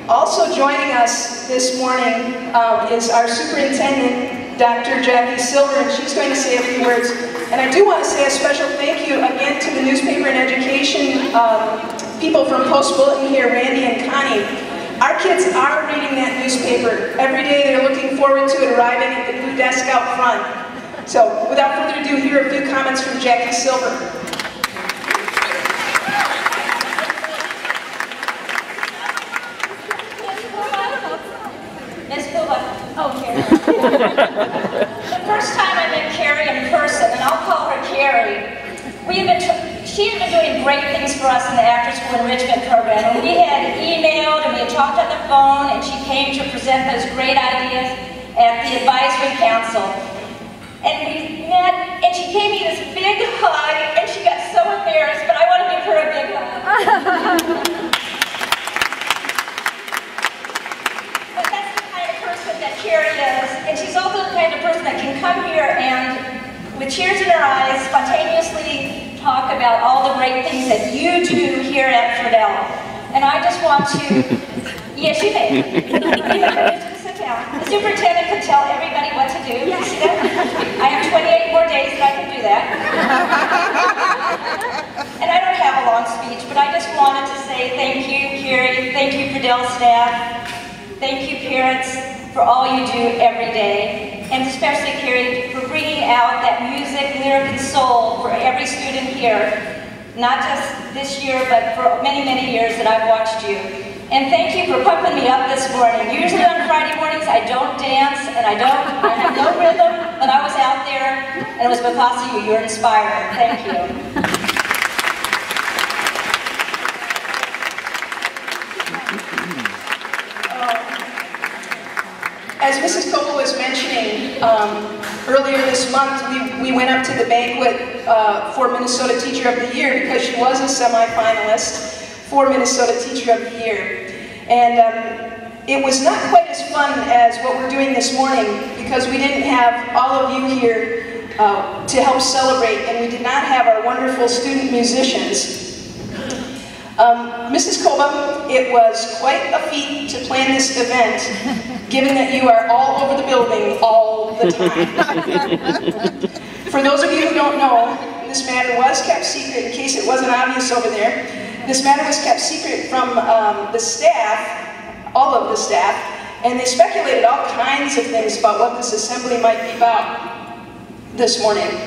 Also joining us this morning is our superintendent, Dr. Jackie Silver, and she's going to say a few words. And I do want to say a special thank you again to the newspaper and education people from Post Bulletin here, Randy and Connie. Our kids are reading that newspaper. Every day they're looking forward to it arriving at the blue desk out front. So without further ado, here are a few comments from Jackie Silver. Miss Kouba. Oh, Carrie. The first time I met Carrie in person, and I'll call her Carrie, she had been doing great things for us in the After School Enrichment Program. And we had emailed and we had talked on the phone, and she came to present those great ideas at the Advisory Council. And we met, and she gave me this big hug, and she got so embarrassed, but I want to give her a big hug. That Carrie is, and she's also the kind of person that can come here and, with tears in her eyes, spontaneously talk about all the great things that you do here at Friedel. And I just want to, yes, you may. Sit down. The superintendent could tell everybody what to do. You see that? I have 28 more days that I can do that. And I don't have a long speech, but I just wanted to say thank you, Carrie. Thank you, Friedel staff. Thank you, parents, for all you do every day, and especially, Carrie, for bringing out that music, lyric, and soul for every student here, not just this year, but for many, many years that I've watched you. And thank you for pumping me up this morning. Usually on Friday mornings, I don't dance, and I have no rhythm, but I was out there, and it was because of you. You're inspiring. Thank you. As Mrs. Kouba was mentioning, earlier this month we went up to the banquet for Minnesota Teacher of the Year because she was a semi-finalist for Minnesota Teacher of the Year. And it was not quite as fun as what we're doing this morning because we didn't have all of you here to help celebrate, and we did not have our wonderful student musicians. Mrs. Kouba, it was quite a feat to plan this event, given that you are all over the building all the time. For those of you who don't know, this matter was kept secret, in case it wasn't obvious over there. This matter was kept secret from the staff, all of the staff, and they speculated all kinds of things about what this assembly might be about this morning.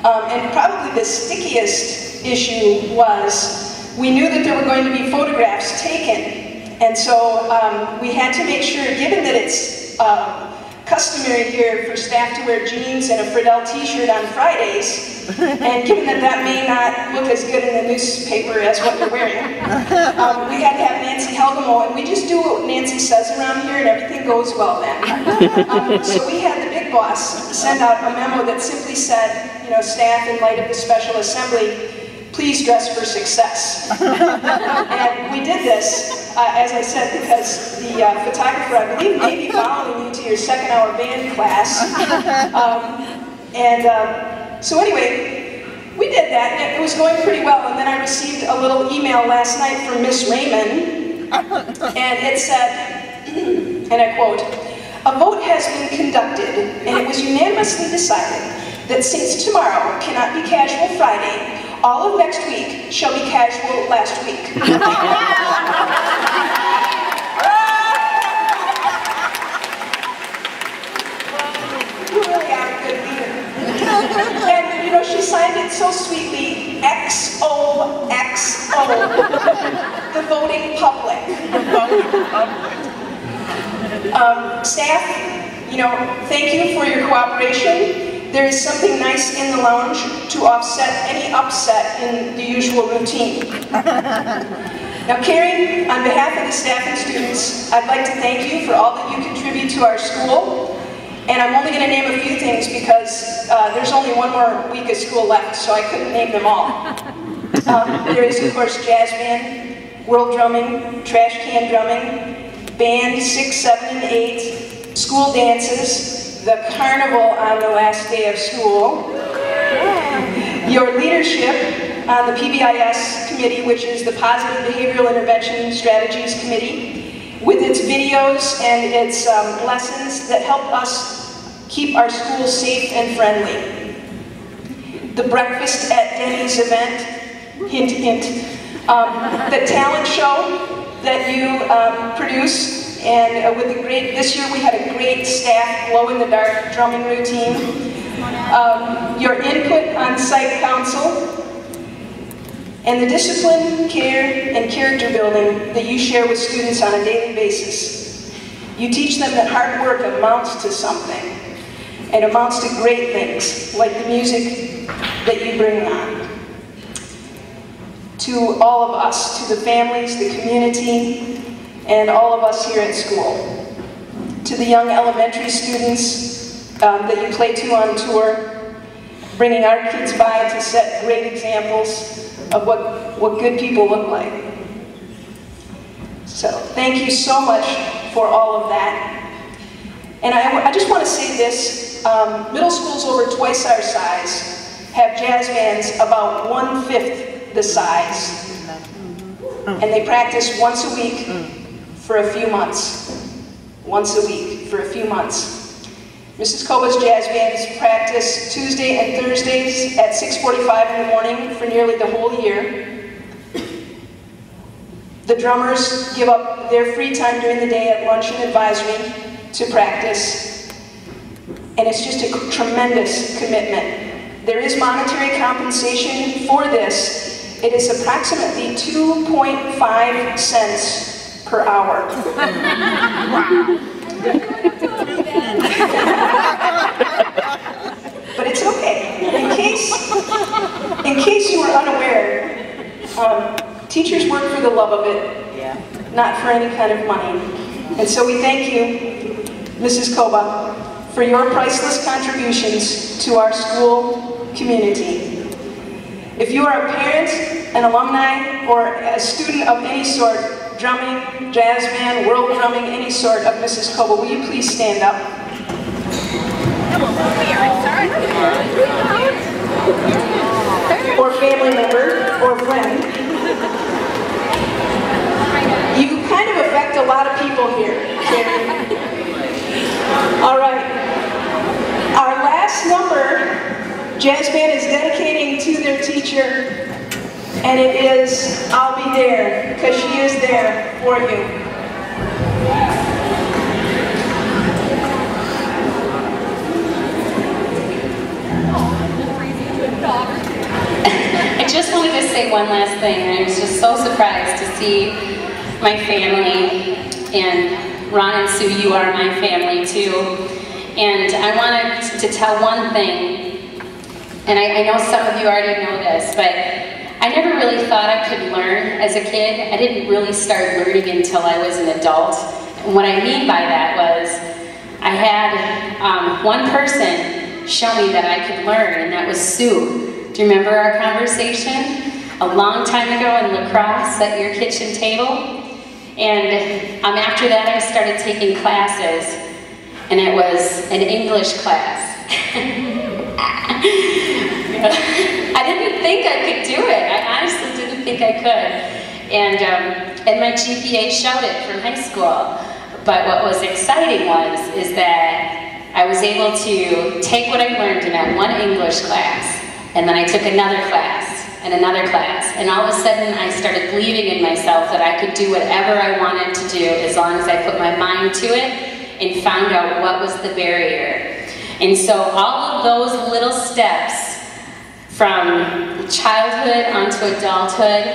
And probably the stickiest issue was we knew that there were going to be photographs taken, and so we had to make sure, given that it's customary here for staff to wear jeans and a Friedel t-shirt on Fridays, and given that that may not look as good in the newspaper as what you're wearing, we had to have Nancy Helgamo, and we just do what Nancy says around here and everything goes well then. So we had the big boss send out a memo that simply said, you know, staff, in light of the special assembly, please dress for success. And we did this, as I said, because the photographer, I believe, may be following you to your second-hour band class. So anyway, we did that, and it was going pretty well. And then I received a little email last night from Miss Raymond, and it said, and I quote, "A vote has been conducted, and it was unanimously decided that since tomorrow cannot be Casual Friday, all of next week shall be casual last week." You really are a good leader. And you know, she signed it so sweetly, XOXO, the voting public. Staff, you know, thank you for your cooperation. There is something nice in the lounge to offset any upset in the usual routine. Now, Carrie, on behalf of the staff and students, I'd like to thank you for all that you contribute to our school. And I'm only going to name a few things because there's only one more week of school left, so I couldn't name them all. There is, of course, jazz band, world drumming, trash can drumming, band 6, 7, and 8, school dances, the carnival on the last day of school, your leadership on the PBIS committee, which is the Positive Behavioral Intervention Strategies Committee, with its videos and its lessons that help us keep our school safe and friendly. The Breakfast at Denny's event, hint, hint. The talent show that you produce, and with the great, this year we had a great staff glow-in-the-dark drumming routine. Your input on site council, and the discipline, care, and character building that you share with students on a daily basis. You teach them that hard work amounts to something, and amounts to great things, like the music that you bring on. To all of us, to the families, the community, and all of us here at school. To the young elementary students that you play to on tour, bringing our kids by to set great examples of what good people look like. So thank you so much for all of that. And I just want to say this, middle schools over twice our size have jazz bands about 1/5 the size. And they practice once a week for a few months. Once a week for a few months. Mrs. Kouba's jazz bands practice Tuesday and Thursdays at 6:45 in the morning for nearly the whole year. The drummers give up their free time during the day at lunch and advisory to practice. And it's just a tremendous commitment. There is monetary compensation for this. It is approximately 2.5 cents per hour. Wow. But it's okay. In case you were unaware, teachers work for the love of it, not for any kind of money. And so we thank you, Mrs. Kouba, for your priceless contributions to our school community. If you are a parent, an alumni, or a student of any sort, drumming, jazz band, world drumming, any sort of Mrs. Kouba, will you please stand up? Or family member, or friend. You kind of affect a lot of people here, Carrie. All right. Our last number, jazz band is dedicating to their teacher, and it is "I'll Be There," because she is there for you. I just wanted to say one last thing. I was just so surprised to see my family, and Ron and Sue, you are my family too. And I wanted to tell one thing, and I know some of you already know this, but I never really thought I could learn as a kid. I didn't really start learning until I was an adult. And what I mean by that was, I had one person show me that I could learn, and that was Sue. Do you remember our conversation a long time ago in lacrosse at your kitchen table? And after that I started taking classes, and it was an English class. I didn't think I could do it. I honestly didn't think I could. And my GPA showed it from high school. But what was exciting is that I was able to take what I learned in that one English class, and then I took another class, and another class, and all of a sudden I started believing in myself that I could do whatever I wanted to do as long as I put my mind to it and found out what was the barrier. And so all of those little steps from childhood onto adulthood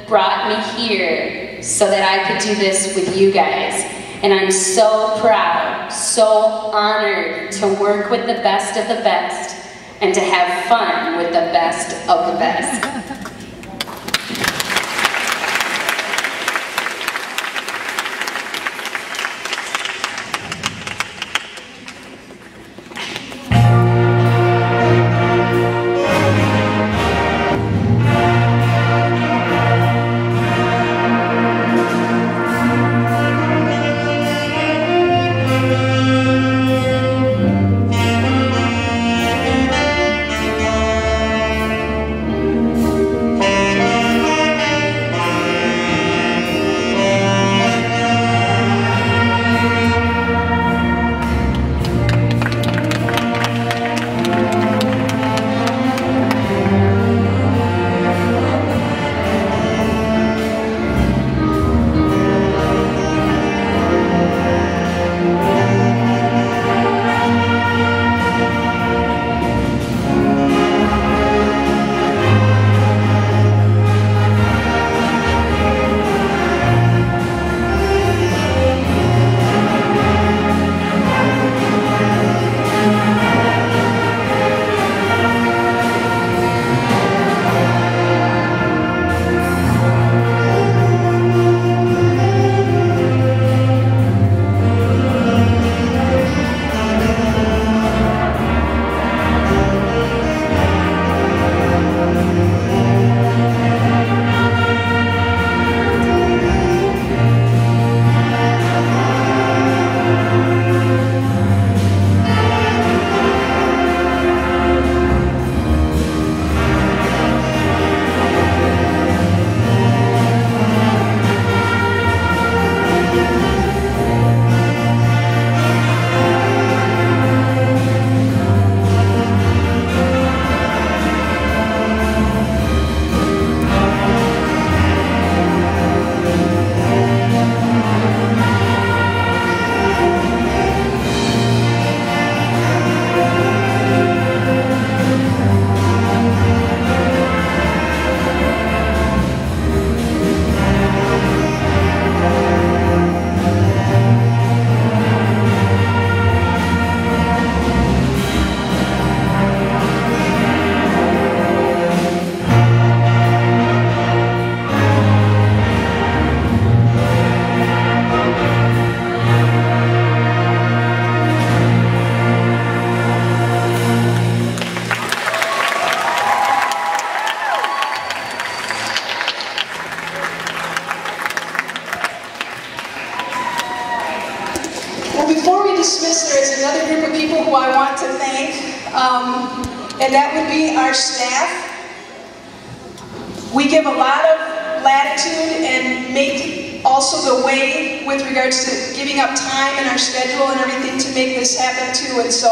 brought me here so that I could do this with you guys. And I'm so proud, so honored to work with the best of the best and to have fun with the best of the best. and that would be our staff. We give a lot of latitude and make also the way with regards to giving up time in our schedule and everything to make this happen too. And so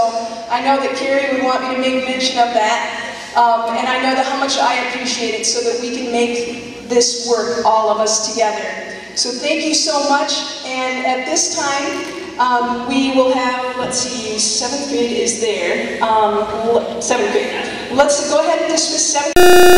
I know that Carrie would want me to make mention of that. And I know that how much I appreciate it so that we can make this work, all of us together. So thank you so much. And at this time, we will have, let's see, 7th grade is there. 7th grade. Let's go ahead and dismiss 7th grade.